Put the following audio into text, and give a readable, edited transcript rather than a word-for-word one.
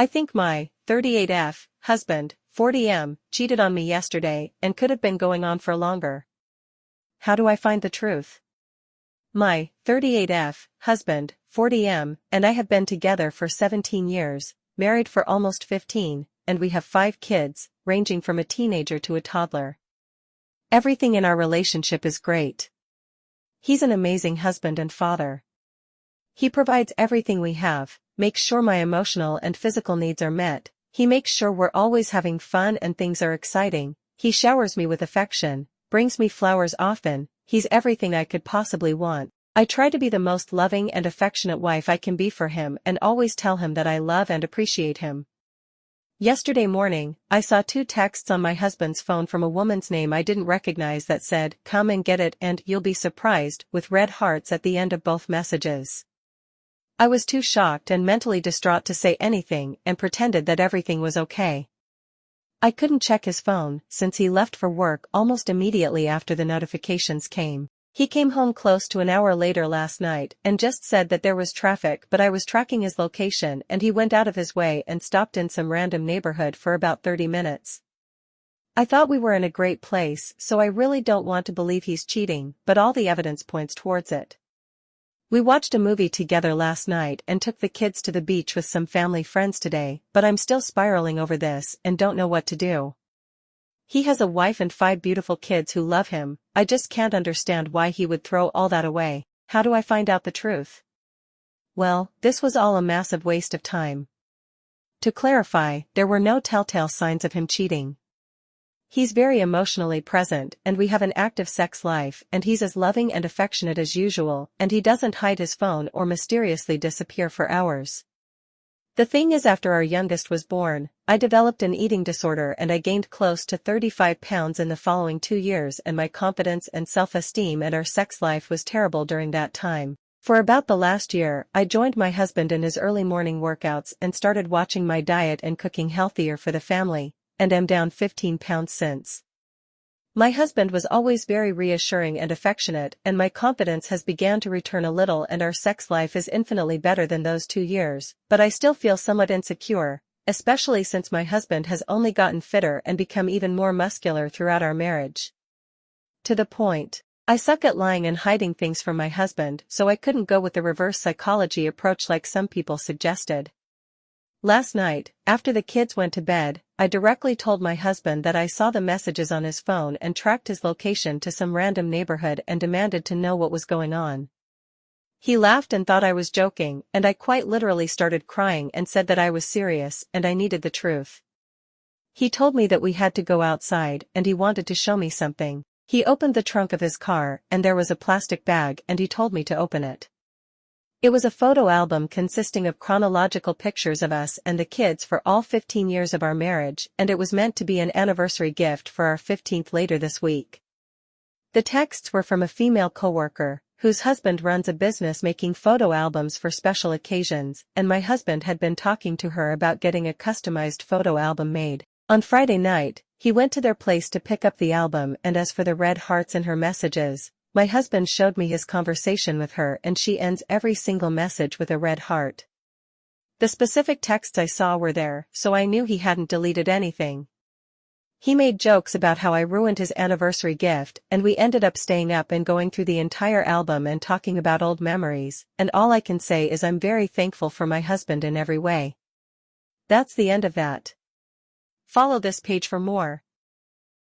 I think my 38F husband, 40M, cheated on me yesterday and could have been going on for longer. How do I find the truth? My 38F husband, 40M, and I have been together for 17 years, married for almost 15, and we have 5 kids, ranging from a teenager to a toddler. Everything in our relationship is great. He's an amazing husband and father. He provides everything we have, makes sure my emotional and physical needs are met, he makes sure we're always having fun and things are exciting, he showers me with affection, brings me flowers often, he's everything I could possibly want. I try to be the most loving and affectionate wife I can be for him and always tell him that I love and appreciate him. Yesterday morning, I saw 2 texts on my husband's phone from a woman's name I didn't recognize that said, "Come and get it," and "You'll be surprised," with red hearts at the end of both messages. I was too shocked and mentally distraught to say anything and pretended that everything was okay. I couldn't check his phone since he left for work almost immediately after the notifications came. He came home close to an hour later last night and just said that there was traffic, but I was tracking his location and he went out of his way and stopped in some random neighborhood for about 30 minutes. I thought we were in a great place, so I really don't want to believe he's cheating, but all the evidence points towards it. We watched a movie together last night and took the kids to the beach with some family friends today, but I'm still spiraling over this and don't know what to do. He has a wife and 5 beautiful kids who love him, I just can't understand why he would throw all that away. How do I find out the truth? Well, this was all a massive waste of time. To clarify, there were no telltale signs of him cheating. He's very emotionally present and we have an active sex life and he's as loving and affectionate as usual and he doesn't hide his phone or mysteriously disappear for hours. The thing is, after our youngest was born, I developed an eating disorder and I gained close to 35 pounds in the following 2 years and my confidence and self-esteem and our sex life was terrible during that time. For about the last year, I joined my husband in his early morning workouts and started watching my diet and cooking healthier for the family, and am down 15 pounds since. My husband was always very reassuring and affectionate and my confidence has begun to return a little and our sex life is infinitely better than those 2 years, but I still feel somewhat insecure, especially since my husband has only gotten fitter and become even more muscular throughout our marriage. To the point, I suck at lying and hiding things from my husband, so I couldn't go with the reverse psychology approach like some people suggested. Last night, after the kids went to bed, I directly told my husband that I saw the messages on his phone and tracked his location to some random neighborhood and demanded to know what was going on. He laughed and thought I was joking, and I quite literally started crying and said that I was serious and I needed the truth. He told me that we had to go outside and he wanted to show me something. He opened the trunk of his car and there was a plastic bag and he told me to open it. It was a photo album consisting of chronological pictures of us and the kids for all 15 years of our marriage, and it was meant to be an anniversary gift for our 15th later this week. The texts were from a female coworker, whose husband runs a business making photo albums for special occasions, and my husband had been talking to her about getting a customized photo album made. On Friday night, he went to their place to pick up the album, and as for the red hearts in her messages, my husband showed me his conversation with her and she ends every single message with a red heart. The specific texts I saw were there, so I knew he hadn't deleted anything. He made jokes about how I ruined his anniversary gift and we ended up staying up and going through the entire album and talking about old memories, and all I can say is I'm very thankful for my husband in every way. That's the end of that. Follow this page for more.